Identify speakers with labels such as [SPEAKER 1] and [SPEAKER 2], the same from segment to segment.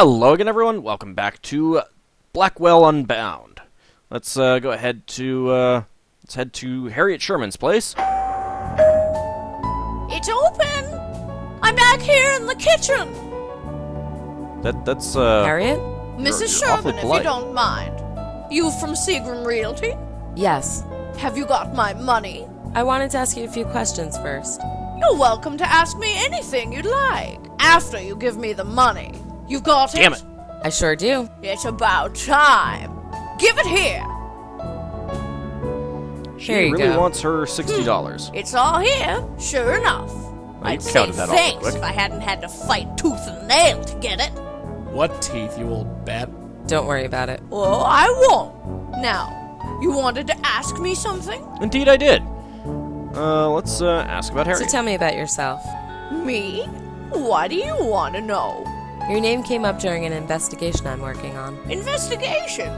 [SPEAKER 1] Hello again, everyone. Welcome back to Blackwell Unbound. Let's go ahead to let's head to Harriet Sherman's place.
[SPEAKER 2] It's open. I'm back here in the kitchen.
[SPEAKER 1] That's
[SPEAKER 3] Harriet?
[SPEAKER 2] Mrs.
[SPEAKER 1] you're awfully
[SPEAKER 2] Sherman, if
[SPEAKER 1] polite.
[SPEAKER 2] you don't mind. You from Seagram Realty?
[SPEAKER 3] Yes.
[SPEAKER 2] Have you got my money?
[SPEAKER 3] I wanted to ask you a few questions first.
[SPEAKER 2] You're welcome to ask me anything you'd like after you give me the money. You got it?
[SPEAKER 1] Damn it.
[SPEAKER 3] I sure do.
[SPEAKER 2] It's about time. Give it here.
[SPEAKER 1] She
[SPEAKER 3] Here you
[SPEAKER 1] really
[SPEAKER 3] go.
[SPEAKER 1] wants her $60.
[SPEAKER 2] It's all here, sure enough.
[SPEAKER 1] you
[SPEAKER 2] I'd say
[SPEAKER 1] counted that awfully
[SPEAKER 2] thanks
[SPEAKER 1] quick.
[SPEAKER 2] if I hadn't had to fight tooth and nail to get it.
[SPEAKER 4] What teeth, you old bat?
[SPEAKER 3] Don't worry about it.
[SPEAKER 2] Oh, I won't. Now, you wanted to ask me something?
[SPEAKER 1] Indeed, I did. Let's ask about
[SPEAKER 3] So
[SPEAKER 1] Harriet.
[SPEAKER 3] tell me about yourself.
[SPEAKER 2] Me? Why do you want to know?
[SPEAKER 3] Your name came up during an investigation I'm working on.
[SPEAKER 2] Investigation?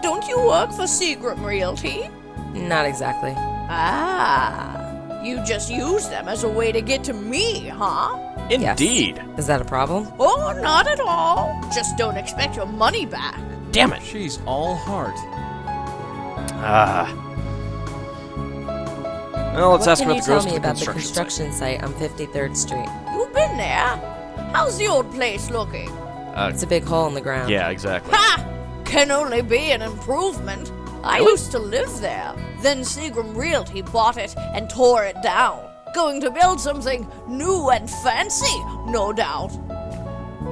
[SPEAKER 2] Don't you work for Seagram Realty?
[SPEAKER 3] Not exactly.
[SPEAKER 2] Ah, you just use them as a way to get to me, huh?
[SPEAKER 1] Indeed.
[SPEAKER 3] Yes. Is that a problem?
[SPEAKER 2] Oh, not at all. Just don't expect your money back.
[SPEAKER 1] Damn it.
[SPEAKER 4] She's all heart.
[SPEAKER 1] Well, let's
[SPEAKER 3] What
[SPEAKER 1] ask
[SPEAKER 3] can
[SPEAKER 1] about
[SPEAKER 3] you
[SPEAKER 1] the
[SPEAKER 3] tell
[SPEAKER 1] ghost
[SPEAKER 3] me
[SPEAKER 1] of the
[SPEAKER 3] about the
[SPEAKER 1] construction
[SPEAKER 3] construction site on 53rd Street?
[SPEAKER 2] You've been there. How's the old place looking?
[SPEAKER 3] It's a big hole in the ground.
[SPEAKER 1] Yeah, exactly.
[SPEAKER 2] Ha! Can only be an improvement. I
[SPEAKER 1] Really?
[SPEAKER 2] used to live there. Then Seagram Realty bought it and tore it down. Going to build something new and fancy, no doubt.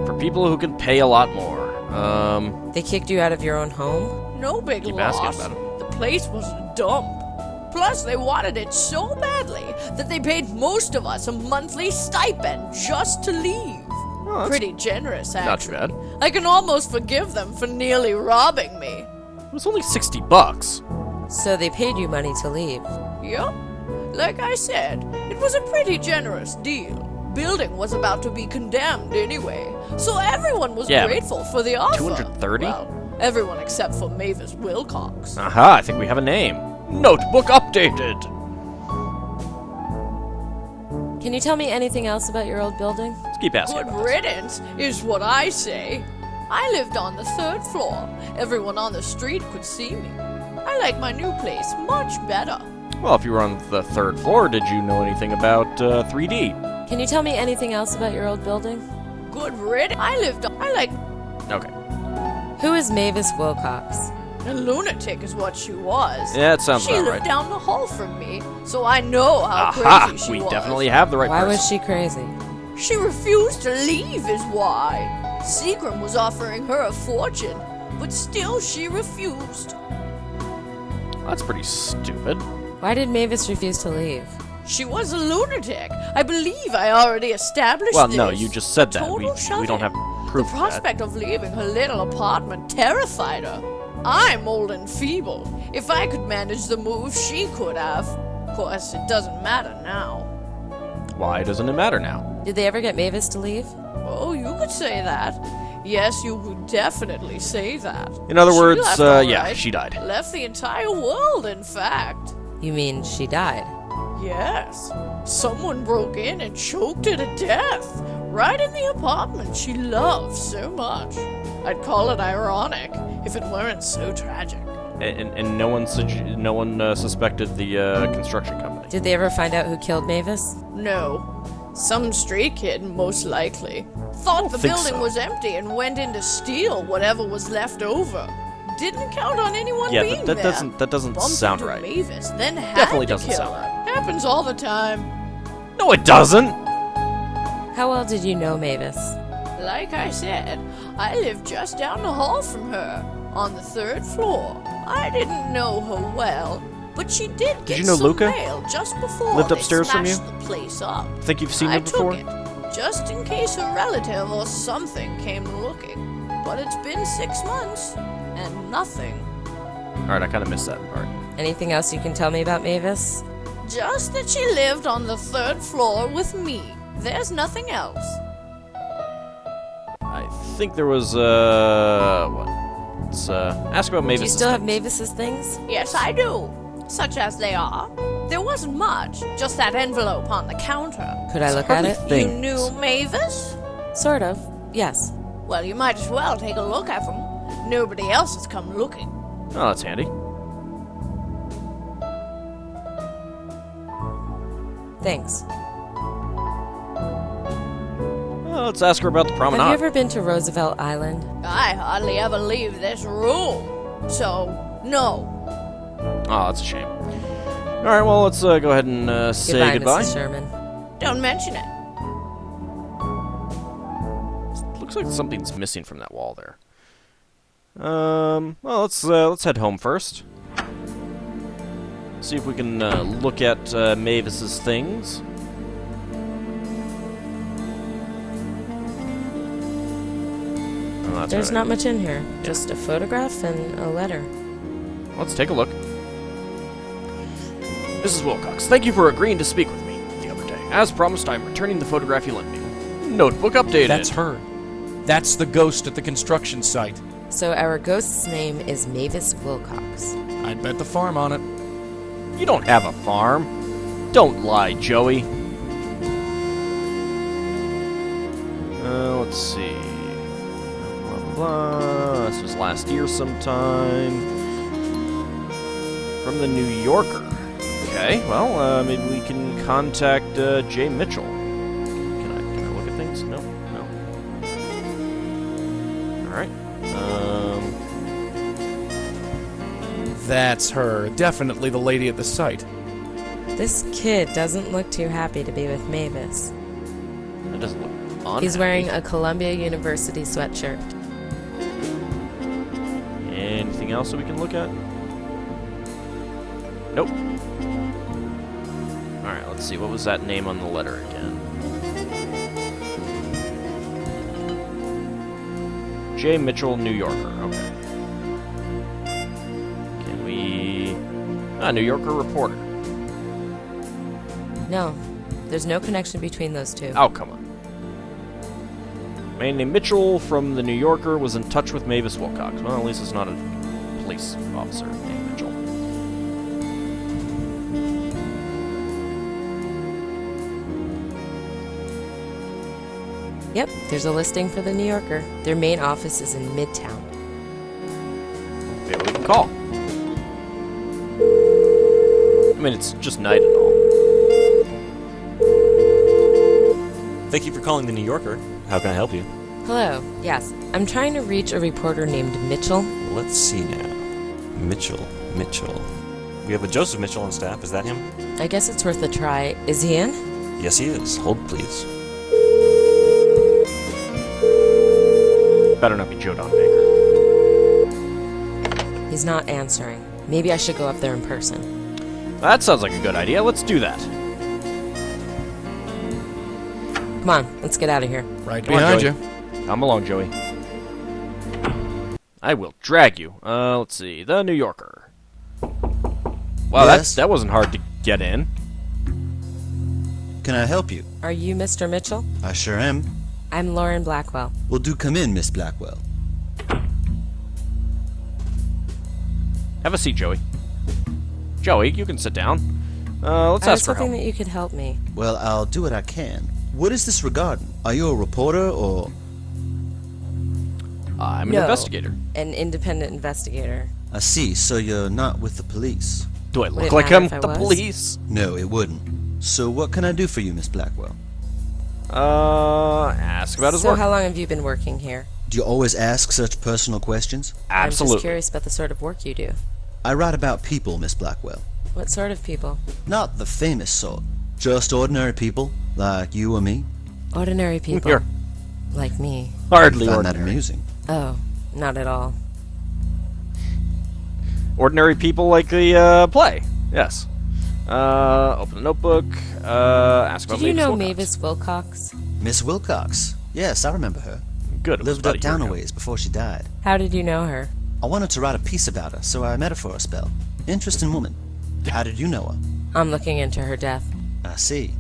[SPEAKER 1] For people who can pay a lot more.
[SPEAKER 3] They kicked you out of your own home?
[SPEAKER 2] No big
[SPEAKER 1] Keep
[SPEAKER 2] loss.
[SPEAKER 1] asking about it.
[SPEAKER 2] The place was a dump. Plus, they wanted it so badly that they paid most of us a monthly stipend just to leave.
[SPEAKER 1] Well, that's
[SPEAKER 2] Pretty generous,
[SPEAKER 1] not too
[SPEAKER 2] actually.
[SPEAKER 1] bad.
[SPEAKER 2] I can almost forgive them for nearly robbing me.
[SPEAKER 1] It was only $60.
[SPEAKER 3] So they paid you money to leave.
[SPEAKER 2] Yup. Like I said, it was a pretty generous deal. Building was about to be condemned anyway, so everyone was
[SPEAKER 1] Yeah, but
[SPEAKER 2] grateful for the offer.
[SPEAKER 1] 230?
[SPEAKER 2] Well, everyone except for Mavis Wilcox.
[SPEAKER 1] Aha, I think we have a name. Notebook updated.
[SPEAKER 3] Can you tell me anything else about your old building?
[SPEAKER 1] Let's keep asking
[SPEAKER 2] Good
[SPEAKER 1] about this.
[SPEAKER 2] riddance is what I say. I lived on the 3rd floor. Everyone on the street could see me. I like my new place much better.
[SPEAKER 1] Well, if you were on the 3rd floor, did you know anything about 3D?
[SPEAKER 3] Can you tell me anything else about your old building?
[SPEAKER 2] Good riddance. I like
[SPEAKER 1] Okay.
[SPEAKER 3] Who is Mavis Wilcox?
[SPEAKER 2] a lunatic is what she was.
[SPEAKER 1] Yeah, it sounds
[SPEAKER 2] She
[SPEAKER 1] about
[SPEAKER 2] lived
[SPEAKER 1] right.
[SPEAKER 2] down the hall from me, so I know how
[SPEAKER 1] Aha!
[SPEAKER 2] crazy she
[SPEAKER 1] We
[SPEAKER 2] was.
[SPEAKER 1] definitely have the right
[SPEAKER 3] Why
[SPEAKER 1] person.
[SPEAKER 3] was she crazy?
[SPEAKER 2] She refused to leave is why. Seagram was offering her a fortune, but still she refused.
[SPEAKER 1] That's pretty stupid.
[SPEAKER 3] Why did Mavis refuse to leave?
[SPEAKER 2] She was a lunatic. I believe I already established
[SPEAKER 1] Well,
[SPEAKER 2] this.
[SPEAKER 1] no, you just said that.
[SPEAKER 2] Total
[SPEAKER 1] We don't have proof
[SPEAKER 2] The
[SPEAKER 1] of that.
[SPEAKER 2] prospect of leaving her little apartment terrified her. I'm old and feeble. If I could manage the move, she could have. Of course, it doesn't matter now.
[SPEAKER 1] Why doesn't it matter now?
[SPEAKER 3] Did they ever get Mavis to leave?
[SPEAKER 2] Oh, you could say that. Yes, you could definitely say that.
[SPEAKER 1] In other
[SPEAKER 2] She
[SPEAKER 1] words,
[SPEAKER 2] left all
[SPEAKER 1] yeah,
[SPEAKER 2] right.
[SPEAKER 1] she died.
[SPEAKER 2] Left the entire world, in fact.
[SPEAKER 3] You mean she died?
[SPEAKER 2] Yes. Someone broke in and choked her to death. Right in the apartment she loved so much. I'd call it ironic if it weren't so tragic.
[SPEAKER 1] And no one suspected the construction company.
[SPEAKER 3] Did they ever find out who killed Mavis?
[SPEAKER 2] No. Some stray kid, most likely. Thought the
[SPEAKER 1] think
[SPEAKER 2] building
[SPEAKER 1] so.
[SPEAKER 2] was empty and went in to steal whatever was left over. Didn't count on anyone
[SPEAKER 1] Yeah,
[SPEAKER 2] being
[SPEAKER 1] that
[SPEAKER 2] there.
[SPEAKER 1] doesn't
[SPEAKER 2] Bumped
[SPEAKER 1] sound
[SPEAKER 2] into
[SPEAKER 1] right.
[SPEAKER 2] Mavis, then had
[SPEAKER 1] Definitely
[SPEAKER 2] to
[SPEAKER 1] doesn't
[SPEAKER 2] kill
[SPEAKER 1] sound
[SPEAKER 2] her. Happens all the time.
[SPEAKER 1] No, it doesn't.
[SPEAKER 3] How well did you know Mavis?
[SPEAKER 2] Like I said, I lived just down the hall from her, on the 3rd floor. I didn't know her well, but she did get
[SPEAKER 1] you know
[SPEAKER 2] some
[SPEAKER 1] Luca?
[SPEAKER 2] mail just before
[SPEAKER 1] Lived
[SPEAKER 2] they
[SPEAKER 1] upstairs from you?
[SPEAKER 2] smashed the place up.
[SPEAKER 1] Think you've seen
[SPEAKER 2] I
[SPEAKER 1] her before?
[SPEAKER 2] took it, just in case a relative or something came looking. But it's been 6 months, and nothing.
[SPEAKER 1] All right, I kind of missed that part.
[SPEAKER 3] Anything else you can tell me about Mavis?
[SPEAKER 2] Just that she lived on the 3rd floor with me. There's nothing else.
[SPEAKER 1] I think there was what? Let's ask about
[SPEAKER 3] Do
[SPEAKER 1] Mavis.
[SPEAKER 3] you still have Mavis's things?
[SPEAKER 2] Yes, I do. Such as they are. There wasn't much, just that envelope on the counter.
[SPEAKER 3] Could I look at it?
[SPEAKER 1] Hardly
[SPEAKER 2] You
[SPEAKER 1] things.
[SPEAKER 2] knew Mavis?
[SPEAKER 3] Sort of. Yes.
[SPEAKER 2] Well, you might as well take a look at them. Nobody else has come looking.
[SPEAKER 1] Oh, that's handy.
[SPEAKER 3] Thanks.
[SPEAKER 1] Let's ask her about the promenade.
[SPEAKER 3] Have you ever been to Roosevelt Island?
[SPEAKER 2] I hardly ever leave this room. So, no.
[SPEAKER 1] Oh, that's a shame. Alright, well, let's go ahead and say goodbye.
[SPEAKER 3] Mrs. Sherman.
[SPEAKER 2] Don't mention it.
[SPEAKER 1] Looks like something's missing from that wall there. Well, let's head home first. See if we can look at Mavis's things. Oh, that's
[SPEAKER 3] There's
[SPEAKER 1] right.
[SPEAKER 3] not much in here. Just a photograph and a letter.
[SPEAKER 1] Let's take a look. Mrs. Wilcox, thank you for agreeing to speak with me the other day. As promised, I'm returning the photograph you lent me. Notebook updated.
[SPEAKER 4] That's her. That's the ghost at the construction site.
[SPEAKER 3] So our ghost's name is Mavis Wilcox.
[SPEAKER 4] I'd bet the farm on it.
[SPEAKER 1] You don't have a farm. Don't lie, Joey. Let's see. Blah, blah, blah. This was last year sometime. From the New Yorker. Okay, well, maybe we can contact Jay Mitchell. Can I look at things? No. Alright.
[SPEAKER 4] That's her. Definitely the lady at the site.
[SPEAKER 3] This kid doesn't look too happy to be with Mavis.
[SPEAKER 1] That doesn't look unhappy.
[SPEAKER 3] He's wearing a Columbia University sweatshirt.
[SPEAKER 1] Anything else that we can look at? Nope. Alright, let's see. What was that name on the letter again? J. Mitchell, New Yorker. Okay. Can we... New Yorker reporter.
[SPEAKER 3] No, there's no connection between those two.
[SPEAKER 1] Oh, come on. Man named Mitchell from the New Yorker was in touch with Mavis Wilcox. Well, at least it's not a police officer named Mitchell.
[SPEAKER 3] Yep, there's a listing for the New Yorker. Their main office is in Midtown.
[SPEAKER 1] Maybe we can call. I mean, it's just night and all.
[SPEAKER 5] Thank you for calling the New Yorker. How can I help you?
[SPEAKER 3] Hello, yes. I'm trying to reach a reporter named Mitchell.
[SPEAKER 5] Let's see now. Mitchell. We have a Joseph Mitchell on staff. Is that him?
[SPEAKER 3] I guess it's worth a try. Is he in?
[SPEAKER 5] Yes, he is. Hold, please.
[SPEAKER 1] Better not be Joe Don Baker.
[SPEAKER 3] He's not answering. Maybe I should go up there in person.
[SPEAKER 1] That sounds like a good idea. Let's do that.
[SPEAKER 3] Come on, let's get out of here.
[SPEAKER 4] Right
[SPEAKER 1] Come on,
[SPEAKER 4] behind
[SPEAKER 1] Joey.
[SPEAKER 4] you.
[SPEAKER 1] Come along, Joey. I will drag you. Let's see. The New Yorker. Wow,
[SPEAKER 6] Yes?
[SPEAKER 1] that wasn't hard to get in.
[SPEAKER 6] Can I help you?
[SPEAKER 3] Are you Mr. Mitchell?
[SPEAKER 6] I sure am.
[SPEAKER 3] I'm Lauren Blackwell.
[SPEAKER 6] Well, do come in, Miss Blackwell.
[SPEAKER 1] Have a seat, Joey. Joey, you can sit down. Let's
[SPEAKER 3] I was
[SPEAKER 1] ask for
[SPEAKER 3] hoping
[SPEAKER 1] help.
[SPEAKER 3] that you could help me.
[SPEAKER 6] Well, I'll do what I can. What is this regarding? Are you a reporter or...
[SPEAKER 1] I'm an
[SPEAKER 3] No.
[SPEAKER 1] investigator.
[SPEAKER 3] An independent investigator.
[SPEAKER 6] I see, so you're not with the police.
[SPEAKER 1] Do I
[SPEAKER 3] Would
[SPEAKER 1] look
[SPEAKER 3] it
[SPEAKER 1] like
[SPEAKER 3] matter
[SPEAKER 1] I'm
[SPEAKER 3] if I
[SPEAKER 1] the
[SPEAKER 3] was?
[SPEAKER 1] police?
[SPEAKER 6] No, it wouldn't. So what can I do for you, Miss Blackwell?
[SPEAKER 1] Ask about his
[SPEAKER 3] So
[SPEAKER 1] work.
[SPEAKER 3] how long have you been working here?
[SPEAKER 6] Do you always ask such personal questions?
[SPEAKER 3] I'm
[SPEAKER 1] Absolutely.
[SPEAKER 3] just curious about the sort of work you do.
[SPEAKER 6] I write about people, Miss Blackwell.
[SPEAKER 3] What sort of people?
[SPEAKER 6] Not the famous sort. Just ordinary people, like you or me.
[SPEAKER 3] Ordinary people.
[SPEAKER 1] You're
[SPEAKER 3] Like me.
[SPEAKER 1] hardly
[SPEAKER 6] Find that
[SPEAKER 1] ordinary.
[SPEAKER 6] amusing.
[SPEAKER 3] Oh, not at all.
[SPEAKER 1] Ordinary people like the play. Yes. Open a notebook. Ask about
[SPEAKER 3] Did you know
[SPEAKER 1] Wilcox.
[SPEAKER 3] Mavis Wilcox?
[SPEAKER 6] Miss Wilcox. Yes, I remember her.
[SPEAKER 1] Good. It was
[SPEAKER 6] Lived
[SPEAKER 1] about
[SPEAKER 6] up
[SPEAKER 1] a year
[SPEAKER 6] down a
[SPEAKER 1] ago.
[SPEAKER 6] ways before she died.
[SPEAKER 3] How did you know her?
[SPEAKER 6] I wanted to write a piece about her, so I met her for a spell. Interesting woman. How did you know her?
[SPEAKER 3] I'm looking into her death.
[SPEAKER 6] I see.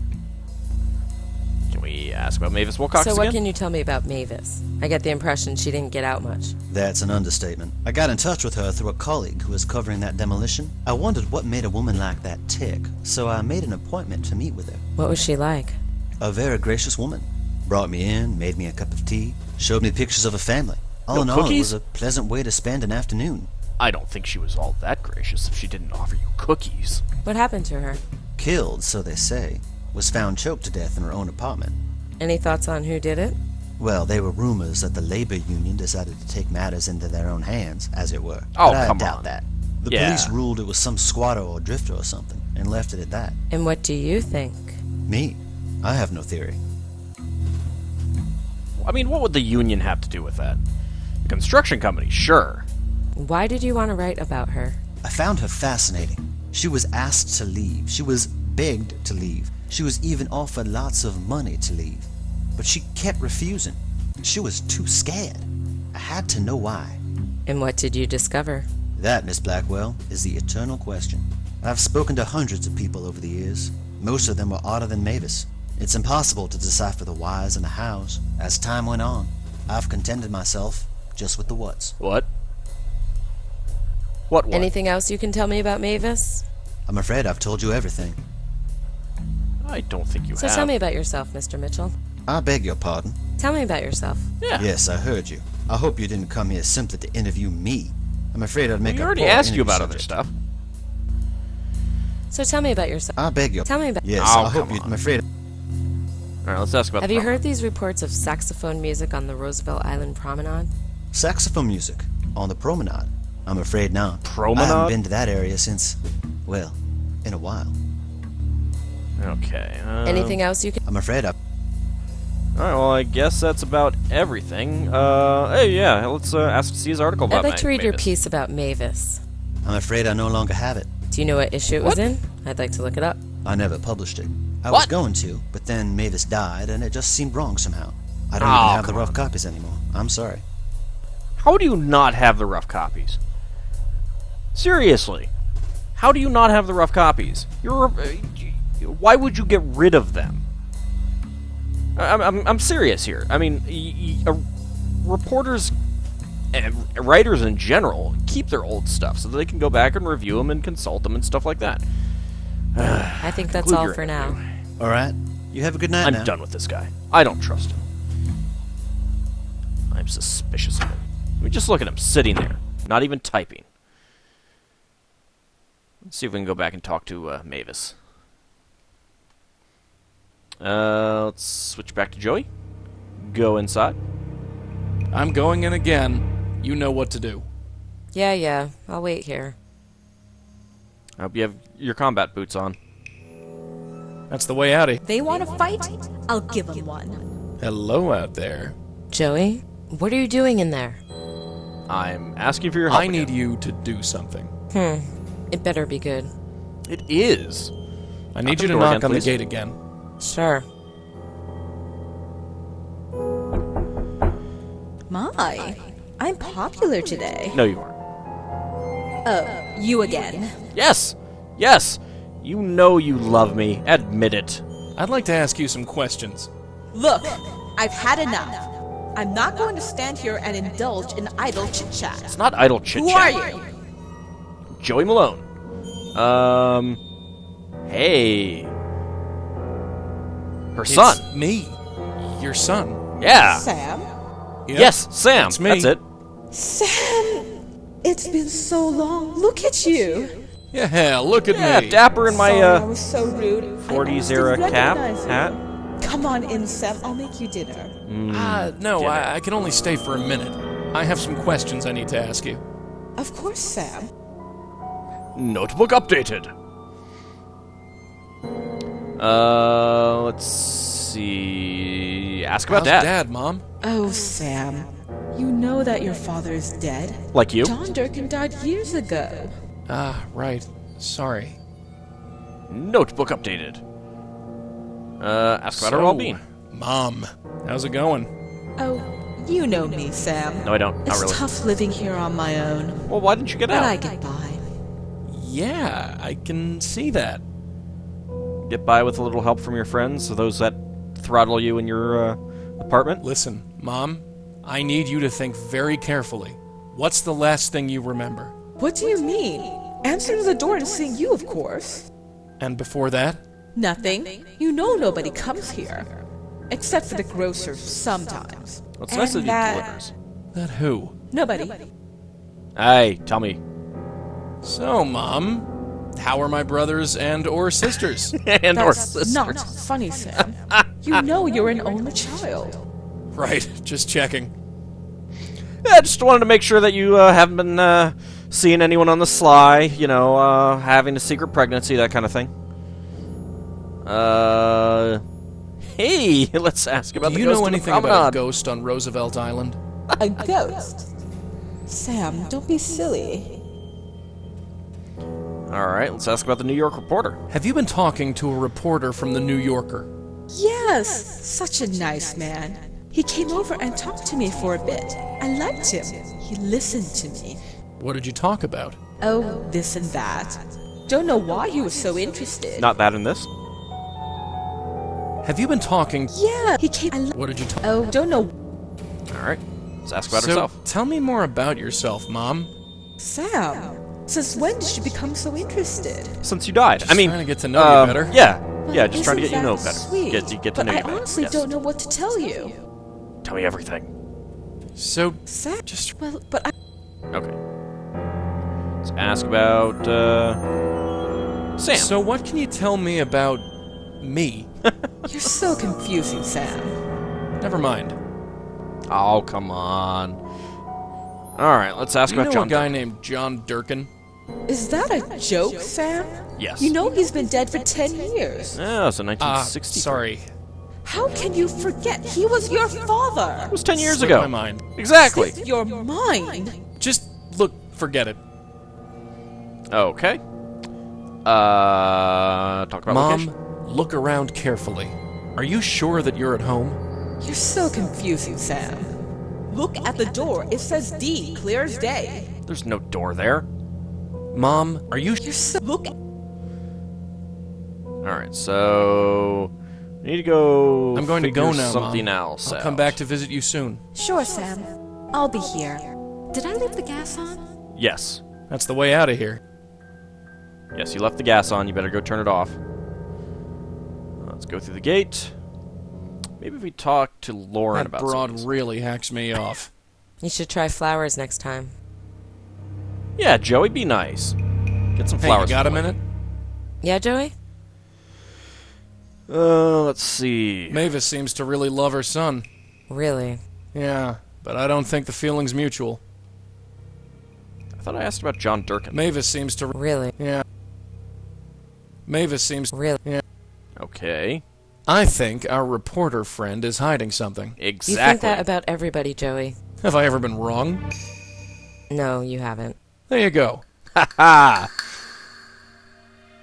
[SPEAKER 1] Can we ask about Mavis Wilcox
[SPEAKER 3] So what
[SPEAKER 1] again?
[SPEAKER 3] can you tell me about Mavis? I get the impression she didn't get out much.
[SPEAKER 6] That's an understatement. I got in touch with her through a colleague who was covering that demolition. I wondered what made a woman like that tick, so I made an appointment to meet with her.
[SPEAKER 3] What was she like?
[SPEAKER 6] A very gracious woman. Brought me in, made me a cup of tea, Showed me pictures of a family. All
[SPEAKER 1] No
[SPEAKER 6] in all, it
[SPEAKER 1] cookies?
[SPEAKER 6] was a pleasant way to spend an afternoon.
[SPEAKER 1] I don't think she was all that gracious if she didn't offer you cookies.
[SPEAKER 3] What happened to her?
[SPEAKER 6] Killed, so they say. Was found choked to death in her own apartment.
[SPEAKER 3] Any thoughts on who did it?
[SPEAKER 6] Well, there were rumors that the labor union decided to take matters into their own hands, as it were.
[SPEAKER 1] Oh,
[SPEAKER 6] but I
[SPEAKER 1] come
[SPEAKER 6] doubt
[SPEAKER 1] on.
[SPEAKER 6] that. The
[SPEAKER 1] Yeah.
[SPEAKER 6] police ruled it was some squatter or drifter or something, and left it at that.
[SPEAKER 3] And what do you think?
[SPEAKER 6] Me? I have no theory.
[SPEAKER 1] I mean, what would the union have to do with that? The construction company, sure.
[SPEAKER 3] Why did you want to write about her?
[SPEAKER 6] I found her fascinating. She was asked to leave. She was begged to leave. She was even offered lots of money to leave. But she kept refusing. She was too scared. I had to know why.
[SPEAKER 3] And what did you discover?
[SPEAKER 6] That, Miss Blackwell, is the eternal question. I've spoken to hundreds of people over the years. Most of them were odder than Mavis. It's impossible to decipher the whys and the hows. As time went on, I've contented myself just with the whats.
[SPEAKER 1] What? What?
[SPEAKER 3] Anything else you can tell me about Mavis?
[SPEAKER 6] I'm afraid I've told you everything.
[SPEAKER 1] I don't think you
[SPEAKER 3] So
[SPEAKER 1] have.
[SPEAKER 3] tell me about yourself, Mr. Mitchell.
[SPEAKER 6] I beg your pardon.
[SPEAKER 3] Tell me about yourself.
[SPEAKER 1] Yeah.
[SPEAKER 6] Yes, I heard you. I hope you didn't come here simply to interview me. I'm afraid I'd make
[SPEAKER 1] We
[SPEAKER 6] a
[SPEAKER 1] already
[SPEAKER 6] poor
[SPEAKER 1] asked you
[SPEAKER 6] interview
[SPEAKER 1] about other
[SPEAKER 6] subject.
[SPEAKER 1] stuff.
[SPEAKER 3] So tell me about yourself.
[SPEAKER 6] I beg your...
[SPEAKER 3] Tell me about...
[SPEAKER 6] Yes,
[SPEAKER 1] Oh,
[SPEAKER 6] I hope
[SPEAKER 1] come
[SPEAKER 6] you...
[SPEAKER 1] on.
[SPEAKER 6] I'm afraid...
[SPEAKER 1] All right, let's ask about.
[SPEAKER 3] Have
[SPEAKER 1] the
[SPEAKER 3] you
[SPEAKER 1] problem.
[SPEAKER 3] heard these reports of saxophone music on the Roosevelt Island Promenade?
[SPEAKER 6] Saxophone music on the promenade. I'm afraid not.
[SPEAKER 1] Promenade?
[SPEAKER 6] I haven't been to that area since, well, in a while.
[SPEAKER 1] Okay.
[SPEAKER 3] Anything else you can...
[SPEAKER 6] I'm afraid I...
[SPEAKER 1] All right. Well, I guess that's about everything. Hey, yeah. Let's ask to see his article about.
[SPEAKER 3] I'd like to read your
[SPEAKER 1] Mavis.
[SPEAKER 3] piece about Mavis.
[SPEAKER 6] I'm afraid I no longer have it.
[SPEAKER 3] Do you know what issue it was in? I'd like to look it up.
[SPEAKER 6] I never published it. I
[SPEAKER 1] What?
[SPEAKER 6] was going to, but then Mavis died, and it just seemed wrong somehow. I don't
[SPEAKER 1] Oh,
[SPEAKER 6] even have the
[SPEAKER 1] come
[SPEAKER 6] rough
[SPEAKER 1] on.
[SPEAKER 6] copies anymore. I'm sorry.
[SPEAKER 1] How do you not have the rough copies? Seriously, how do you not have the rough copies? Why would you get rid of them? I'm serious here. I mean, reporters and writers in general keep their old stuff so that they can go back and review them and consult them and stuff like that.
[SPEAKER 3] I think that's
[SPEAKER 1] Conclude
[SPEAKER 3] all
[SPEAKER 1] your
[SPEAKER 3] for
[SPEAKER 1] interview.
[SPEAKER 3] now.
[SPEAKER 6] All right. You have a good night
[SPEAKER 1] I'm
[SPEAKER 6] now.
[SPEAKER 1] done with this guy. I don't trust him. I'm suspicious of him. I mean, just look at him sitting there, not even typing. Let's see if we can go back and talk to Mavis. Let's switch back to Joey. Go inside.
[SPEAKER 4] I'm going in again. You know what to do.
[SPEAKER 3] Yeah, I'll wait here.
[SPEAKER 1] I hope you have your combat boots on.
[SPEAKER 4] That's the way out of here.
[SPEAKER 7] They want to fight? I'll give them one.
[SPEAKER 4] Hello out there.
[SPEAKER 3] Joey, what are you doing in there?
[SPEAKER 1] I'm asking for your help.
[SPEAKER 4] I need
[SPEAKER 1] again.
[SPEAKER 4] you to do something.
[SPEAKER 3] It better be good.
[SPEAKER 1] It is.
[SPEAKER 4] I need
[SPEAKER 1] Open
[SPEAKER 4] you to
[SPEAKER 1] the door
[SPEAKER 4] knock
[SPEAKER 1] again,
[SPEAKER 4] on the
[SPEAKER 1] please.
[SPEAKER 4] gate again.
[SPEAKER 3] Sure.
[SPEAKER 7] My, I'm popular today.
[SPEAKER 1] No, you aren't.
[SPEAKER 7] Oh, you again.
[SPEAKER 1] Yes! Yes! You know you love me. Admit it.
[SPEAKER 4] I'd like to ask you some questions.
[SPEAKER 7] Look, I've had enough. I'm not going to stand here and indulge in idle chit-chat.
[SPEAKER 1] It's not idle chit-chat.
[SPEAKER 7] Who are you?
[SPEAKER 1] Joey Malone. Hey. Her son.
[SPEAKER 4] It's me. Your son.
[SPEAKER 1] Yeah.
[SPEAKER 7] Sam?
[SPEAKER 4] Yep,
[SPEAKER 1] Yes, Sam.
[SPEAKER 4] That's me.
[SPEAKER 1] That's it.
[SPEAKER 7] Sam! It's been so long. Look at you.
[SPEAKER 4] Yeah, look at
[SPEAKER 1] Yeah,
[SPEAKER 4] me.
[SPEAKER 1] dapper in my
[SPEAKER 7] Sorry, I was so rude.
[SPEAKER 1] 40s era cap, hat.
[SPEAKER 7] Come on in, Sam. I'll make you dinner.
[SPEAKER 4] No,
[SPEAKER 1] dinner.
[SPEAKER 4] I can only stay for a minute. I have some questions I need to ask you.
[SPEAKER 7] Of course, Sam.
[SPEAKER 1] Notebook updated. Let's see. Ask about
[SPEAKER 4] How's
[SPEAKER 1] Dad.
[SPEAKER 4] Dad, Mom?
[SPEAKER 7] Oh, Sam. You know that your father is dead.
[SPEAKER 1] Like you.
[SPEAKER 7] John Durkin died years ago.
[SPEAKER 4] Ah, right. Sorry.
[SPEAKER 1] Notebook updated. Ask about her
[SPEAKER 4] So,
[SPEAKER 1] well-being.
[SPEAKER 4] Mom, how's it going?
[SPEAKER 7] Oh, you know me, Sam.
[SPEAKER 1] No, I don't. Not
[SPEAKER 7] It's
[SPEAKER 1] really.
[SPEAKER 7] tough living here on my own,
[SPEAKER 1] Well, why didn't you get
[SPEAKER 7] but
[SPEAKER 1] out?
[SPEAKER 7] I get by.
[SPEAKER 4] Yeah, I can see that.
[SPEAKER 1] Get by with a little help from your friends, those that throttle you in your apartment.
[SPEAKER 4] Listen, Mom, I need you to think very carefully. What's the last thing you remember?
[SPEAKER 7] What do you mean? Answering the door and seeing you, of course.
[SPEAKER 4] And before that?
[SPEAKER 7] Nothing. You know nobody comes here. except for the grocer sometimes.
[SPEAKER 1] Well, it's nice that
[SPEAKER 7] And
[SPEAKER 1] he delivers.
[SPEAKER 4] That who?
[SPEAKER 7] Nobody.
[SPEAKER 1] Hey, tell me.
[SPEAKER 4] So, Mom, how are my brothers and or sisters?
[SPEAKER 1] And or
[SPEAKER 7] That's
[SPEAKER 1] sisters.
[SPEAKER 7] not funny, Sam. You know you're an only child.
[SPEAKER 4] Right, just checking.
[SPEAKER 1] Yeah, I just wanted to make sure that you haven't been seeing anyone on the sly, you know, having a secret pregnancy, that kind of thing. Hey, let's ask about
[SPEAKER 4] Do
[SPEAKER 1] the
[SPEAKER 4] you
[SPEAKER 1] ghost
[SPEAKER 4] know
[SPEAKER 1] of the
[SPEAKER 4] anything about a
[SPEAKER 1] promenade.
[SPEAKER 4] ghost on Roosevelt Island?
[SPEAKER 7] A ghost? Sam, don't be silly.
[SPEAKER 1] Alright, let's ask about the New York Reporter.
[SPEAKER 4] Have you been talking to a reporter from the New Yorker?
[SPEAKER 7] Yes, such a nice man. He came over and talked to me for a bit. I liked him. He listened to me.
[SPEAKER 4] What did you talk about?
[SPEAKER 7] Oh, this and that. Don't know why he was so interested.
[SPEAKER 1] Not that in this.
[SPEAKER 4] Have you been talking?
[SPEAKER 7] Yeah, he came.
[SPEAKER 4] What did you talk?
[SPEAKER 7] Oh, don't know.
[SPEAKER 1] Alright, let's ask about
[SPEAKER 4] So,
[SPEAKER 1] herself.
[SPEAKER 4] tell me more about yourself, Mom.
[SPEAKER 7] Sam, since when did you become so interested?
[SPEAKER 1] Since you died.
[SPEAKER 4] Just
[SPEAKER 1] I mean,
[SPEAKER 4] trying to get to know you better.
[SPEAKER 1] Yeah,
[SPEAKER 7] Well,
[SPEAKER 1] yeah, just trying to
[SPEAKER 7] isn't
[SPEAKER 1] get you to know
[SPEAKER 7] that
[SPEAKER 1] better.
[SPEAKER 7] Sweet?
[SPEAKER 1] Get to
[SPEAKER 7] but
[SPEAKER 1] know
[SPEAKER 7] I
[SPEAKER 1] you better.
[SPEAKER 7] honestly
[SPEAKER 1] Yes.
[SPEAKER 7] don't know what to tell you.
[SPEAKER 1] Tell me everything.
[SPEAKER 4] So,
[SPEAKER 7] Sam,
[SPEAKER 4] just
[SPEAKER 7] well, but I.
[SPEAKER 1] Okay. Let's ask about, Sam.
[SPEAKER 4] So what can you tell me about me?
[SPEAKER 7] You're so confusing, Sam.
[SPEAKER 4] Never mind.
[SPEAKER 1] Oh, come on. Alright, let's ask
[SPEAKER 4] Do you
[SPEAKER 1] about
[SPEAKER 4] know
[SPEAKER 1] John
[SPEAKER 4] a guy
[SPEAKER 1] Durkin.
[SPEAKER 4] named John Durkin?
[SPEAKER 7] Is that a joke, Sam?
[SPEAKER 1] Yes.
[SPEAKER 7] You know he's been dead for 10 years.
[SPEAKER 1] Oh, so 1960.
[SPEAKER 4] Sorry.
[SPEAKER 7] How can you forget? He was your father.
[SPEAKER 1] It was 10 years
[SPEAKER 4] Slipped
[SPEAKER 1] ago.
[SPEAKER 4] my mind.
[SPEAKER 1] Exactly.
[SPEAKER 7] Slipped your mind.
[SPEAKER 4] Just look, forget it.
[SPEAKER 1] Okay. Talk about
[SPEAKER 4] Mom,
[SPEAKER 1] location.
[SPEAKER 4] look around carefully. Are you sure that you're at home?
[SPEAKER 7] You're so confusing, Sam. Look at the door. It says D, clear as day.
[SPEAKER 1] There's no door there.
[SPEAKER 4] Mom, are you
[SPEAKER 7] You're so. Look.
[SPEAKER 1] Alright, so... we need to go...
[SPEAKER 4] I'm going to
[SPEAKER 1] figure
[SPEAKER 4] go now,
[SPEAKER 1] something
[SPEAKER 4] Mom.
[SPEAKER 1] else
[SPEAKER 4] I'll come
[SPEAKER 1] out.
[SPEAKER 4] back to visit you soon.
[SPEAKER 8] Sure, Sam. I'll be here. Did I leave the gas on?
[SPEAKER 1] Yes.
[SPEAKER 4] That's the way out of here.
[SPEAKER 1] Yes, you left the gas on. You better go turn it off. Let's go through the gate. Maybe if we talk to Lauren
[SPEAKER 4] That
[SPEAKER 1] about
[SPEAKER 4] broad
[SPEAKER 1] something.
[SPEAKER 4] really hacks me off.
[SPEAKER 3] You should try flowers next time.
[SPEAKER 1] Yeah, Joey, be nice. Get some
[SPEAKER 4] Hey,
[SPEAKER 1] flowers.
[SPEAKER 4] you got a
[SPEAKER 1] for me.
[SPEAKER 4] minute?
[SPEAKER 3] Yeah, Joey?
[SPEAKER 1] Let's see.
[SPEAKER 4] Mavis seems to really love her son.
[SPEAKER 3] Really?
[SPEAKER 4] Yeah, but I don't think the feeling's mutual.
[SPEAKER 1] I thought I asked about John Durkin.
[SPEAKER 4] Mavis seems to...
[SPEAKER 3] Really?
[SPEAKER 4] Yeah. Mavis seems...
[SPEAKER 3] Really?
[SPEAKER 4] Yeah.
[SPEAKER 1] Okay.
[SPEAKER 4] I think our reporter friend is hiding something.
[SPEAKER 1] Exactly.
[SPEAKER 3] You think that about everybody, Joey.
[SPEAKER 4] Have I ever been wrong?
[SPEAKER 3] No, you haven't.
[SPEAKER 4] There you go.
[SPEAKER 1] Ha!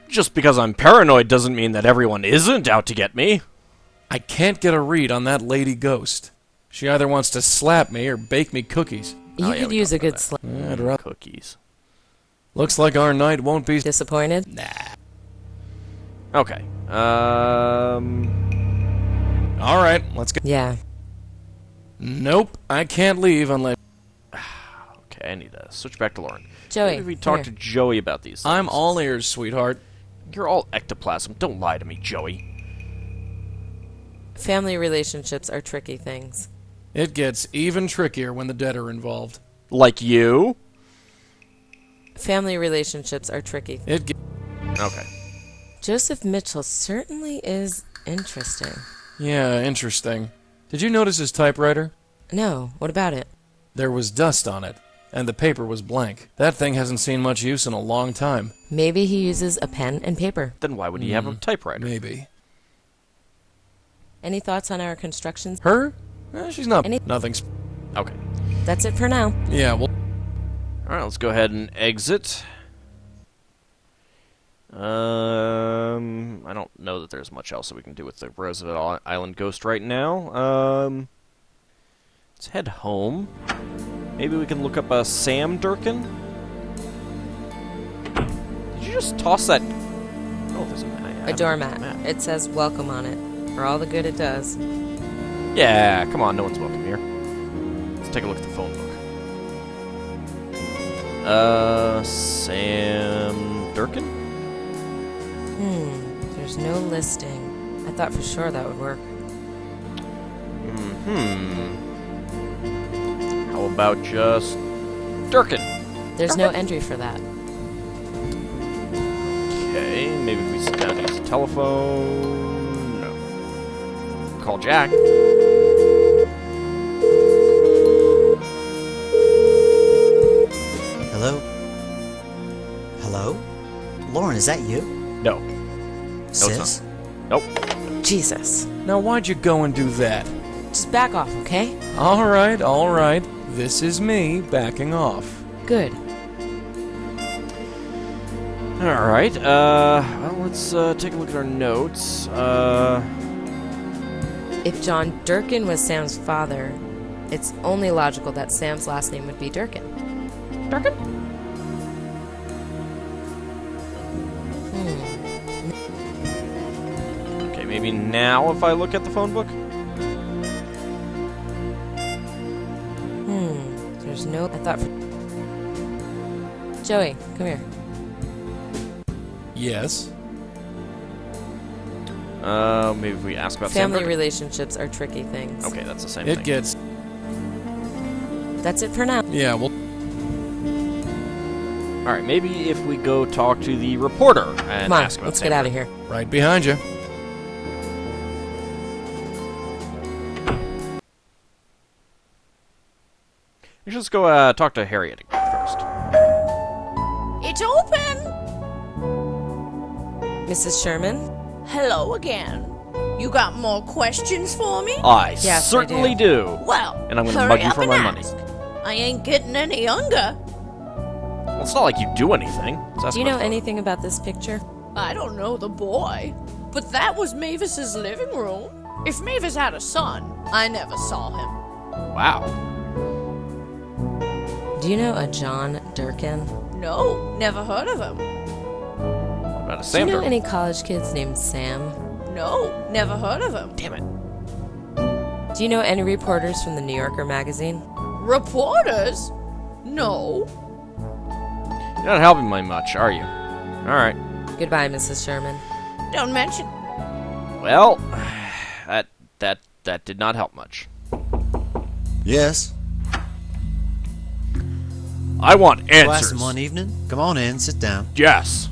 [SPEAKER 1] Just because I'm paranoid doesn't mean that everyone isn't out to get me.
[SPEAKER 4] I can't get a read on that lady ghost. She either wants to slap me or bake me cookies.
[SPEAKER 3] You
[SPEAKER 1] Oh, yeah,
[SPEAKER 3] could
[SPEAKER 1] we
[SPEAKER 3] use a
[SPEAKER 1] talked about
[SPEAKER 3] good
[SPEAKER 1] that.
[SPEAKER 3] slap.
[SPEAKER 4] I'd rather...
[SPEAKER 1] Cookies.
[SPEAKER 4] Looks like our night won't be...
[SPEAKER 3] Disappointed?
[SPEAKER 4] Nah.
[SPEAKER 1] Okay.
[SPEAKER 4] Alright, let's go.
[SPEAKER 3] Yeah.
[SPEAKER 4] Nope, I can't leave unless...
[SPEAKER 1] Okay, I need to switch back to Lauren.
[SPEAKER 3] Joey,
[SPEAKER 1] Maybe we talk to
[SPEAKER 3] here.
[SPEAKER 1] Joey about these things.
[SPEAKER 4] I'm all ears, sweetheart.
[SPEAKER 1] You're all ectoplasm. Don't lie to me, Joey.
[SPEAKER 3] Family relationships are tricky things.
[SPEAKER 4] It gets even trickier when the dead are involved.
[SPEAKER 1] Like you?
[SPEAKER 3] Family relationships are tricky.
[SPEAKER 1] Okay.
[SPEAKER 3] Joseph Mitchell certainly is interesting.
[SPEAKER 4] Yeah, interesting. Did you notice his typewriter?
[SPEAKER 3] No, what about it?
[SPEAKER 4] There was dust on it, and the paper was blank. That thing hasn't seen much use in a long time.
[SPEAKER 3] Maybe he uses a pen and paper.
[SPEAKER 1] Then why would he have a typewriter?
[SPEAKER 4] Maybe.
[SPEAKER 3] Any thoughts on our constructions?
[SPEAKER 4] Her? She's not...
[SPEAKER 3] Any-
[SPEAKER 4] Nothing's...
[SPEAKER 1] Okay.
[SPEAKER 3] That's it for now.
[SPEAKER 4] Yeah, well...
[SPEAKER 1] Alright, let's go ahead and exit. I don't know that there's much else that we can do with the Roosevelt Island ghost right now. Let's head home. Maybe we can look up Sam Durkin. Did you just toss that? Oh, there's a map.
[SPEAKER 3] A doormat. It says welcome on it. For all the good it does.
[SPEAKER 1] Yeah, come on, no one's welcome here. Let's take a look at the phone book. Sam Durkin?
[SPEAKER 3] There's no listing. I thought for sure that would work.
[SPEAKER 1] How about just Durkin?
[SPEAKER 3] There's no entry for that.
[SPEAKER 1] Okay, maybe we sit down and use the telephone. No. Call Jack.
[SPEAKER 6] Hello? Hello? Lauren, is that you?
[SPEAKER 1] No.
[SPEAKER 6] Sis?
[SPEAKER 1] Nope.
[SPEAKER 3] Jesus.
[SPEAKER 4] Now, why'd you go and do that?
[SPEAKER 3] Just back off, okay?
[SPEAKER 4] All right, all right. This is me backing off.
[SPEAKER 3] Good.
[SPEAKER 1] Alright, well, let's take a look at our notes.
[SPEAKER 3] If John Durkin was Sam's father, it's only logical that Sam's last name would be Durkin.
[SPEAKER 1] Durkin? Okay, maybe now if I look at the phone book?
[SPEAKER 3] There's no... I thought... Joey, come here.
[SPEAKER 4] Yes.
[SPEAKER 1] Maybe if we ask about Sam
[SPEAKER 3] Family
[SPEAKER 1] Durkin?
[SPEAKER 3] relationships are tricky things.
[SPEAKER 1] Okay, that's the same
[SPEAKER 4] It
[SPEAKER 1] thing.
[SPEAKER 4] gets...
[SPEAKER 3] That's it for now.
[SPEAKER 4] Yeah, well...
[SPEAKER 1] Alright, maybe if we go talk to the reporter and
[SPEAKER 3] Come on,
[SPEAKER 1] ask about
[SPEAKER 3] let's
[SPEAKER 1] Sam
[SPEAKER 3] get out of
[SPEAKER 1] Durkin.
[SPEAKER 3] here.
[SPEAKER 4] Right behind you.
[SPEAKER 1] We should just go talk to Harriet first.
[SPEAKER 2] It's open!
[SPEAKER 3] Mrs. Sherman?
[SPEAKER 2] Hello again. You got more questions for me?
[SPEAKER 1] I
[SPEAKER 3] Yes,
[SPEAKER 1] certainly
[SPEAKER 3] I
[SPEAKER 1] do.
[SPEAKER 2] Well,
[SPEAKER 1] And I'm gonna
[SPEAKER 2] hurry
[SPEAKER 1] mug you
[SPEAKER 2] up
[SPEAKER 1] for
[SPEAKER 2] and
[SPEAKER 1] my money.
[SPEAKER 2] ask. I ain't getting any younger.
[SPEAKER 1] Well, it's not like you do anything. Let's ask
[SPEAKER 3] Do you
[SPEAKER 1] about
[SPEAKER 3] know
[SPEAKER 1] the photo.
[SPEAKER 3] anything about this picture?
[SPEAKER 2] I don't know the boy, but that was Mavis's living room. If Mavis had a son, I never saw him.
[SPEAKER 1] Wow.
[SPEAKER 3] Do you know a John Durkin?
[SPEAKER 2] No, never heard of him.
[SPEAKER 1] What about a
[SPEAKER 3] Do you
[SPEAKER 1] Sam
[SPEAKER 3] know
[SPEAKER 1] Durkin?
[SPEAKER 3] any college kids named Sam?
[SPEAKER 2] No, never heard of him.
[SPEAKER 1] Damn it.
[SPEAKER 3] Do you know any reporters from the New Yorker magazine?
[SPEAKER 2] Reporters? No.
[SPEAKER 1] You're not helping me much, are you? Alright.
[SPEAKER 3] Goodbye, Mrs. Sherman.
[SPEAKER 2] Don't mention.
[SPEAKER 1] Well, that did not help much.
[SPEAKER 6] Yes.
[SPEAKER 1] I want
[SPEAKER 6] Twice
[SPEAKER 1] answers.
[SPEAKER 6] in one evening? Come on in, sit down.
[SPEAKER 1] Yes.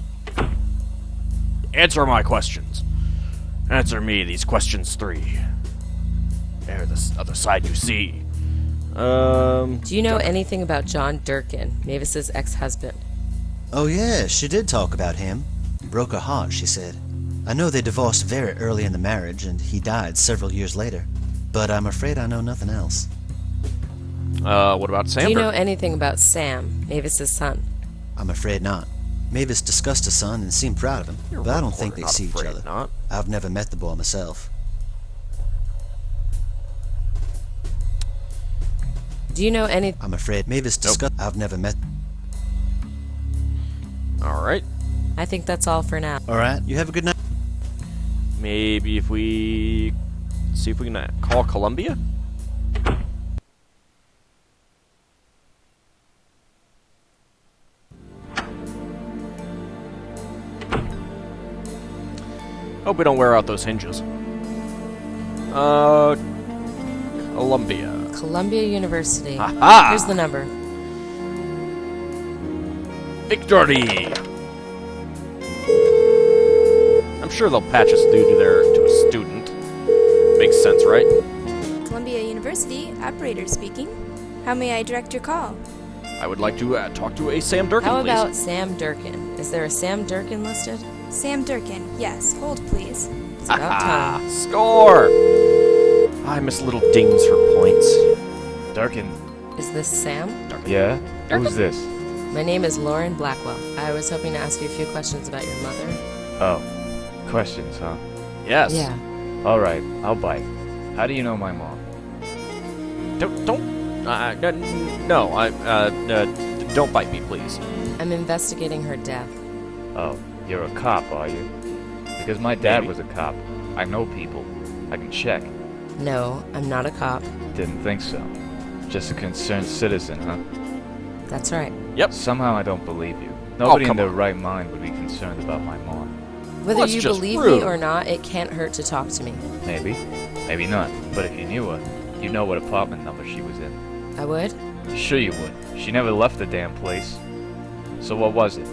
[SPEAKER 1] Answer my questions. Answer me these questions 3. There, the other side you see.
[SPEAKER 3] Do you know anything about John Durkin, Mavis's ex-husband?
[SPEAKER 6] Oh yeah, she did talk about him. Broke her heart, she said. I know they divorced very early in the marriage, and he died several years later. But I'm afraid I know nothing else.
[SPEAKER 1] What about Sam
[SPEAKER 3] Do you know
[SPEAKER 1] Durkin?
[SPEAKER 3] anything about Sam, Mavis's son?
[SPEAKER 6] I'm afraid not. Mavis discussed her son and seemed proud of him,
[SPEAKER 1] You're a
[SPEAKER 6] but I don't think they
[SPEAKER 1] reporter,
[SPEAKER 6] see
[SPEAKER 1] not
[SPEAKER 6] each
[SPEAKER 1] afraid,
[SPEAKER 6] other.
[SPEAKER 1] not.
[SPEAKER 6] I've never met the boy myself.
[SPEAKER 3] Do you know any...
[SPEAKER 6] I'm afraid Mavis discussed... I've never met...
[SPEAKER 1] Alright.
[SPEAKER 3] I think that's all for now.
[SPEAKER 6] Alright, you have a good night.
[SPEAKER 1] Maybe if we... see if we can call Columbia? Hope we don't wear out those hinges. Columbia.
[SPEAKER 3] Columbia University.
[SPEAKER 1] Aha!
[SPEAKER 3] Here's the number.
[SPEAKER 1] Victory! I'm sure they'll patch us through to a student. Makes sense, right?
[SPEAKER 9] Columbia University, operator speaking. How may I direct your call?
[SPEAKER 1] I would like to talk to a Sam Durkin,
[SPEAKER 3] How
[SPEAKER 1] please.
[SPEAKER 3] about Sam Durkin? Is there a Sam Durkin listed?
[SPEAKER 9] Sam Durkin, yes. Hold, please.
[SPEAKER 3] It's about time.
[SPEAKER 1] Score! I miss little dings for points.
[SPEAKER 10] Durkin.
[SPEAKER 3] Is this Sam?
[SPEAKER 10] Yeah?
[SPEAKER 1] Durkin?
[SPEAKER 10] Who's this?
[SPEAKER 3] My name is Lauren Blackwell. I was hoping to ask you a few questions about your mother.
[SPEAKER 10] Oh. Questions, huh?
[SPEAKER 1] Yes.
[SPEAKER 3] Yeah.
[SPEAKER 10] Alright, I'll bite. How do you know my mom?
[SPEAKER 1] Don't bite me, please.
[SPEAKER 3] I'm investigating her death.
[SPEAKER 10] Oh, you're a cop, are you? Because my dad
[SPEAKER 1] Maybe.
[SPEAKER 10] was a cop. I know people. I can check.
[SPEAKER 3] No, I'm not a cop.
[SPEAKER 10] Didn't think so. Just a concerned citizen, huh?
[SPEAKER 3] That's right.
[SPEAKER 1] Yep.
[SPEAKER 10] Somehow I don't believe you. Nobody in
[SPEAKER 1] come
[SPEAKER 10] their
[SPEAKER 1] on.
[SPEAKER 10] right mind would be concerned about my mom.
[SPEAKER 3] Whether
[SPEAKER 1] Well, it's
[SPEAKER 3] you
[SPEAKER 1] just
[SPEAKER 3] believe
[SPEAKER 1] rude.
[SPEAKER 3] me or not, it can't hurt to talk to me.
[SPEAKER 10] Maybe. Maybe not. But if you knew her, You know what apartment number she was in.
[SPEAKER 3] I would?
[SPEAKER 10] Sure you would. She never left the damn place. So what was it?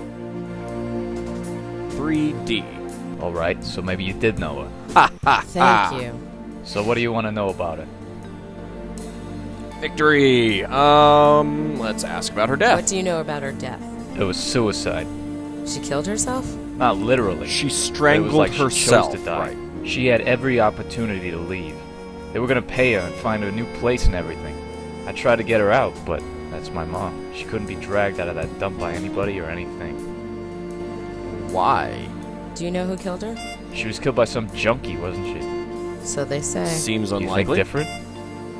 [SPEAKER 1] 3D.
[SPEAKER 10] Alright, so maybe you did know her.
[SPEAKER 3] Thank you.
[SPEAKER 10] So what do you want to know about it?
[SPEAKER 1] Victory! Let's ask about her death.
[SPEAKER 3] What do you know about her death?
[SPEAKER 10] It was suicide.
[SPEAKER 3] She killed herself?
[SPEAKER 10] Not literally.
[SPEAKER 1] She
[SPEAKER 10] It
[SPEAKER 1] strangled
[SPEAKER 10] was like
[SPEAKER 1] herself.
[SPEAKER 10] she chose to die.
[SPEAKER 1] Right.
[SPEAKER 10] She had every opportunity to leave. They were gonna pay her and find her a new place and everything. I tried to get her out, but that's my mom. She couldn't be dragged out of that dump by anybody or anything.
[SPEAKER 1] Why?
[SPEAKER 3] Do you know who killed her?
[SPEAKER 10] She was killed by some junkie, wasn't she?
[SPEAKER 3] So they say.
[SPEAKER 1] Seems
[SPEAKER 10] You think
[SPEAKER 1] unlikely.
[SPEAKER 10] different?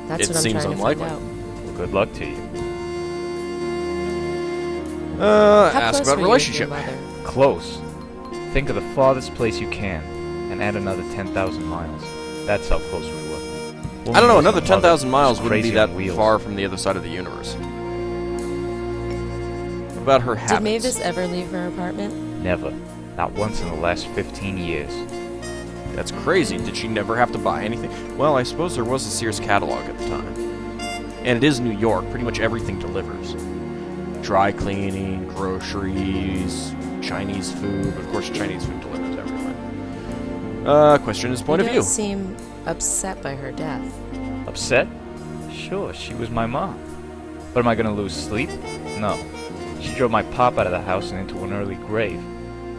[SPEAKER 3] That's
[SPEAKER 1] it
[SPEAKER 3] what I'm
[SPEAKER 1] seems
[SPEAKER 3] trying
[SPEAKER 1] unlikely.
[SPEAKER 3] to find out.
[SPEAKER 10] Well, good luck to you.
[SPEAKER 3] How
[SPEAKER 1] Ask
[SPEAKER 3] close
[SPEAKER 1] about
[SPEAKER 3] were you
[SPEAKER 1] relationship.
[SPEAKER 3] with your mother?
[SPEAKER 10] Close. Think of the farthest place you can, and add another 10,000 miles. That's how close we were.
[SPEAKER 1] I don't know,
[SPEAKER 10] Woman
[SPEAKER 1] another
[SPEAKER 10] was my
[SPEAKER 1] 10,000
[SPEAKER 10] mother.
[SPEAKER 1] miles
[SPEAKER 10] She's
[SPEAKER 1] wouldn't be
[SPEAKER 10] crazy
[SPEAKER 1] that
[SPEAKER 10] on wheels.
[SPEAKER 1] far from the other side of the universe. What about her habits?
[SPEAKER 3] Did Mavis ever leave her apartment?
[SPEAKER 10] Never. Not once in the last 15 years.
[SPEAKER 1] That's crazy. Did she never have to buy anything? Well, I suppose there was a Sears catalog at the time. And it is New York. Pretty much everything delivers. Dry cleaning, groceries, Chinese food. Of course, Chinese food delivers everywhere. Question is point
[SPEAKER 3] you
[SPEAKER 1] of view.
[SPEAKER 3] don't seem upset by her death.
[SPEAKER 10] Upset? Sure, she was my mom. But am I gonna lose sleep? No. She drove my pop out of the house and into an early grave.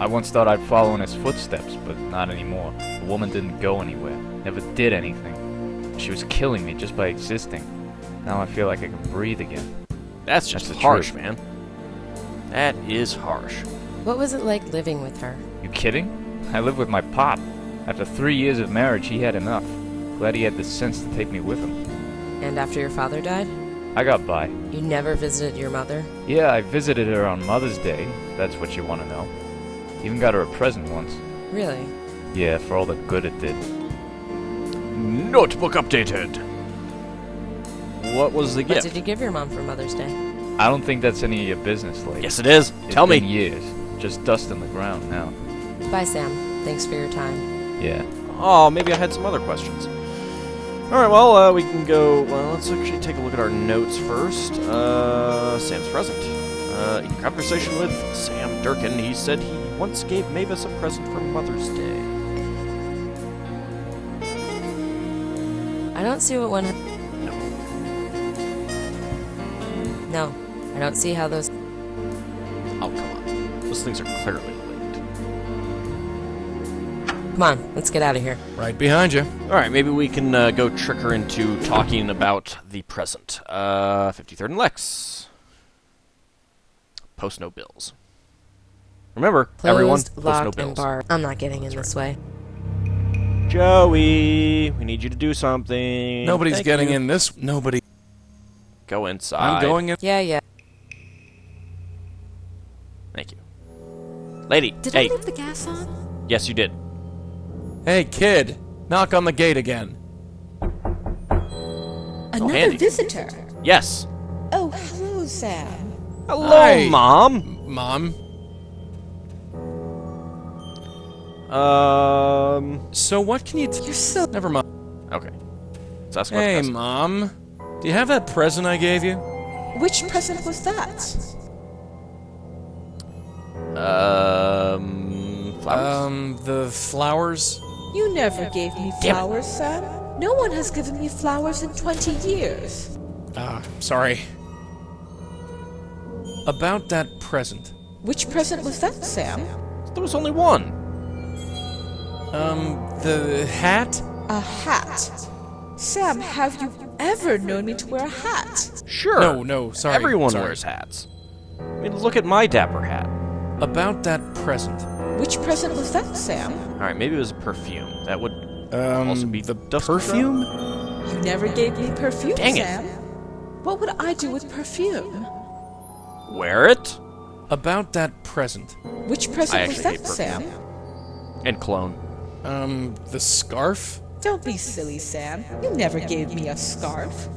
[SPEAKER 10] I once thought I'd follow in his footsteps, but not anymore. The woman didn't go anywhere. Never did anything. She was killing me just by existing. Now I feel like I can breathe again.
[SPEAKER 1] That's just
[SPEAKER 10] the
[SPEAKER 1] harsh,
[SPEAKER 10] truth.
[SPEAKER 1] man. That is harsh.
[SPEAKER 3] What was it like living with her?
[SPEAKER 10] You kidding? I lived with my pop. After 3 years of marriage, he had enough. Glad he had the sense to take me with him.
[SPEAKER 3] And after your father died?
[SPEAKER 10] I got by.
[SPEAKER 3] You never visited your mother?
[SPEAKER 10] Yeah, I visited her on Mother's Day. That's what you want to know. Even got her a present once.
[SPEAKER 3] Really?
[SPEAKER 10] Yeah, for all the good it did.
[SPEAKER 1] Notebook updated. What was the
[SPEAKER 3] What
[SPEAKER 1] gift?
[SPEAKER 3] did you give your mom for Mother's Day?
[SPEAKER 10] I don't think that's any of your business, lady.
[SPEAKER 1] Yes, it is.
[SPEAKER 10] It's
[SPEAKER 1] Tell me.
[SPEAKER 10] been years. Just dust on the ground now.
[SPEAKER 3] Bye, Sam. Thanks for your time.
[SPEAKER 10] Yeah.
[SPEAKER 1] Oh, maybe I had some other questions. Alright, well, we can go... Well, let's actually take a look at our notes first. Sam's present. In conversation with Sam Durkin, he said he once gave Mavis a present for Mother's Day.
[SPEAKER 3] I don't see what one...
[SPEAKER 1] No.
[SPEAKER 3] No. I don't see how those...
[SPEAKER 1] Oh, come on. Those things are clearly linked.
[SPEAKER 3] Come on, let's get out of here.
[SPEAKER 4] Right behind you.
[SPEAKER 1] Alright, maybe we can go trick her into talking about the present. 53rd and Lex. Post no bills. Remember, everyone,
[SPEAKER 3] Closed,
[SPEAKER 1] post no
[SPEAKER 3] locked, and
[SPEAKER 1] bills.
[SPEAKER 3] barred. I'm not getting in this way.
[SPEAKER 1] Joey, we need you to do something.
[SPEAKER 4] Nobody's
[SPEAKER 1] Thank
[SPEAKER 4] getting
[SPEAKER 1] you.
[SPEAKER 4] in this. Nobody.
[SPEAKER 1] Go inside.
[SPEAKER 4] I'm going in.
[SPEAKER 3] Yeah.
[SPEAKER 1] Thank you. Lady,
[SPEAKER 8] Did
[SPEAKER 1] hey.
[SPEAKER 8] I leave the gas on?
[SPEAKER 1] Yes, you did.
[SPEAKER 4] Hey, kid. Knock on the gate again.
[SPEAKER 7] Another
[SPEAKER 1] handy.
[SPEAKER 7] visitor.
[SPEAKER 1] Yes.
[SPEAKER 7] Oh, hello, Sam.
[SPEAKER 1] Hello,
[SPEAKER 4] Hi.
[SPEAKER 1] Mom.
[SPEAKER 4] Mom. So what can you...
[SPEAKER 7] You're so...
[SPEAKER 4] Never mind.
[SPEAKER 1] Okay. Let's ask about
[SPEAKER 4] Hey,
[SPEAKER 1] the present.
[SPEAKER 4] Mom. Do you have that present I gave you?
[SPEAKER 7] Which present was that?
[SPEAKER 1] Flowers?
[SPEAKER 4] The flowers?
[SPEAKER 7] You never gave me
[SPEAKER 1] Damn it.
[SPEAKER 7] flowers, Sam. No one has given me flowers in 20 years.
[SPEAKER 4] Sorry. About that present.
[SPEAKER 7] Which present was that, Sam?
[SPEAKER 1] There was only one.
[SPEAKER 4] The hat?
[SPEAKER 7] A hat. Sam, have you ever known me to wear a hat?
[SPEAKER 1] Sure.
[SPEAKER 4] No, sorry.
[SPEAKER 1] Everyone
[SPEAKER 4] sorry.
[SPEAKER 1] wears hats. I mean, look at my dapper hat.
[SPEAKER 4] About that present.
[SPEAKER 7] Which present was that, Sam?
[SPEAKER 1] Alright, maybe it was a perfume. That would also be
[SPEAKER 4] the
[SPEAKER 1] dust
[SPEAKER 4] perfume?
[SPEAKER 7] You never gave me perfume,
[SPEAKER 1] Dang it.
[SPEAKER 7] Sam. What would I do with perfume?
[SPEAKER 1] Wear it?
[SPEAKER 4] About that present.
[SPEAKER 7] Which
[SPEAKER 1] I
[SPEAKER 7] present was
[SPEAKER 1] actually
[SPEAKER 7] that,
[SPEAKER 1] hate
[SPEAKER 7] Sam?
[SPEAKER 1] perfume. And cologne.
[SPEAKER 4] The scarf?
[SPEAKER 7] Don't be silly, Sam. You never gave me a scarf.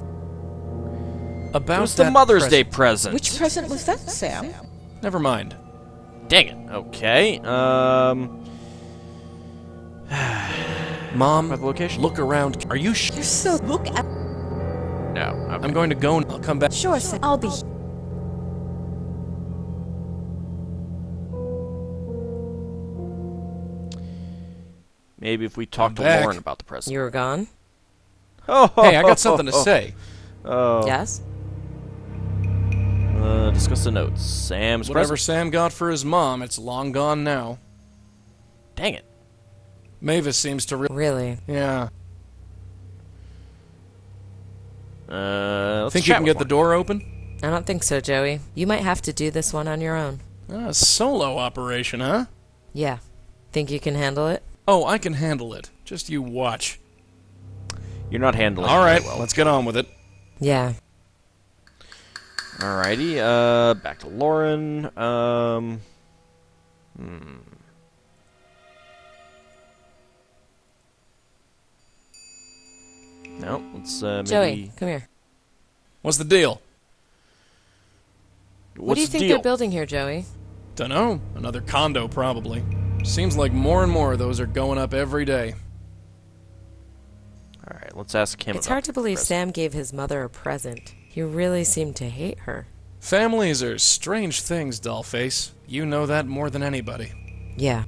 [SPEAKER 4] About
[SPEAKER 1] It was the
[SPEAKER 4] that
[SPEAKER 1] Mother's Day
[SPEAKER 4] present.
[SPEAKER 1] present.
[SPEAKER 7] Which present was that, Sam?
[SPEAKER 4] Never mind.
[SPEAKER 1] Dang it. Okay.
[SPEAKER 4] Mom,
[SPEAKER 1] By the location?
[SPEAKER 4] look around. Are you
[SPEAKER 7] You're so... Look at...
[SPEAKER 1] No. Okay.
[SPEAKER 4] I'm going to go and I'll come back.
[SPEAKER 8] Sure, Sam. I'll be here.
[SPEAKER 1] Maybe if we talk to
[SPEAKER 4] back.
[SPEAKER 1] Lauren about the present.
[SPEAKER 3] You were gone?
[SPEAKER 1] Oh,
[SPEAKER 4] Hey, I got something to say.
[SPEAKER 1] Oh.
[SPEAKER 3] Yes?
[SPEAKER 1] Discuss the notes. Sam's
[SPEAKER 4] Whatever
[SPEAKER 1] present.
[SPEAKER 4] Sam got for his mom, it's long gone now.
[SPEAKER 1] Dang it.
[SPEAKER 4] Mavis seems to
[SPEAKER 3] Really?
[SPEAKER 4] Yeah.
[SPEAKER 1] Let's
[SPEAKER 4] Think you
[SPEAKER 1] chat
[SPEAKER 4] can
[SPEAKER 1] with
[SPEAKER 4] get the
[SPEAKER 1] Lauren.
[SPEAKER 4] door open?
[SPEAKER 3] I don't think so, Joey. You might have to do this one on your own.
[SPEAKER 4] Solo operation, huh?
[SPEAKER 3] Yeah. Think you can handle it?
[SPEAKER 4] Oh, I can handle it. Just you watch.
[SPEAKER 1] You're not handling
[SPEAKER 4] All
[SPEAKER 1] it
[SPEAKER 4] right,
[SPEAKER 1] very well.
[SPEAKER 4] let's get on with it.
[SPEAKER 3] Yeah.
[SPEAKER 1] Alrighty, back to Lauren. No, let's maybe.
[SPEAKER 3] Joey, come here.
[SPEAKER 4] What's the deal?
[SPEAKER 3] What do you
[SPEAKER 1] the
[SPEAKER 3] think
[SPEAKER 1] deal?
[SPEAKER 3] they're building here, Joey?
[SPEAKER 4] Dunno. Another condo, probably. Seems like more and more of those are going up every day.
[SPEAKER 1] All right, let's ask him.
[SPEAKER 3] It's
[SPEAKER 1] about
[SPEAKER 3] hard to
[SPEAKER 1] the
[SPEAKER 3] believe
[SPEAKER 1] present.
[SPEAKER 3] Sam gave his mother a present. He really seemed to hate her.
[SPEAKER 4] Families are strange things, Dollface. You know that more than anybody.
[SPEAKER 3] Yeah.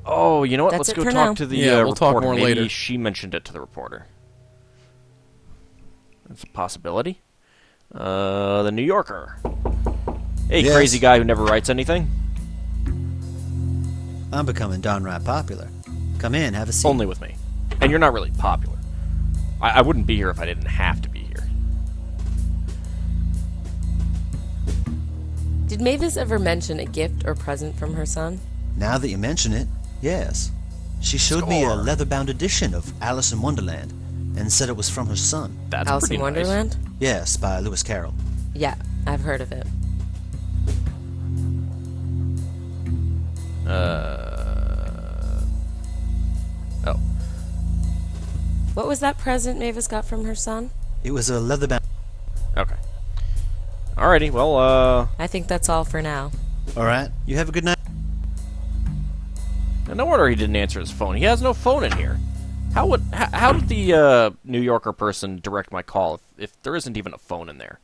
[SPEAKER 1] Oh, you know what?
[SPEAKER 3] That's
[SPEAKER 1] Let's
[SPEAKER 3] it
[SPEAKER 1] go
[SPEAKER 3] for
[SPEAKER 1] talk
[SPEAKER 3] now.
[SPEAKER 1] to the
[SPEAKER 4] Yeah, we'll talk
[SPEAKER 1] reporter.
[SPEAKER 4] more
[SPEAKER 1] Maybe
[SPEAKER 4] later.
[SPEAKER 1] she mentioned it to the reporter. That's a possibility. The New Yorker. Hey,
[SPEAKER 6] Yes.
[SPEAKER 1] crazy guy who never writes anything.
[SPEAKER 6] I'm becoming downright popular. Come in, have a seat.
[SPEAKER 1] Only with me. And you're not really popular. I wouldn't be here if I didn't have to be here.
[SPEAKER 3] Did Mavis ever mention a gift or present from her son?
[SPEAKER 6] Now that you mention it, yes. She showed me a
[SPEAKER 1] Score.
[SPEAKER 6] leather-bound edition of Alice in Wonderland and said it was from her son.
[SPEAKER 1] That's
[SPEAKER 3] Alice
[SPEAKER 1] pretty
[SPEAKER 3] in
[SPEAKER 1] nice.
[SPEAKER 3] Wonderland?
[SPEAKER 6] Yes, by Lewis Carroll.
[SPEAKER 3] Yeah, I've heard of it.
[SPEAKER 1] Oh.
[SPEAKER 3] What was that present Mavis got from her son?
[SPEAKER 6] It was a leather-bound...
[SPEAKER 1] Okay. Alrighty, well,
[SPEAKER 3] I think that's all for now.
[SPEAKER 6] All right, you have a good night.
[SPEAKER 1] no wonder he didn't answer his phone. He has no phone in here. How did the New Yorker person direct my call if there isn't even a phone in there?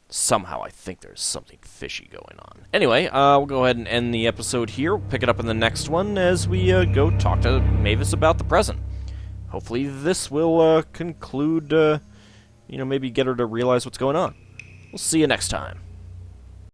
[SPEAKER 1] Somehow I think there's something fishy going on. Anyway, we'll go ahead and end the episode here. We'll pick it up in the next one as we go talk to Mavis about the present. Hopefully this will conclude, maybe get her to realize what's going on. We'll see you next time.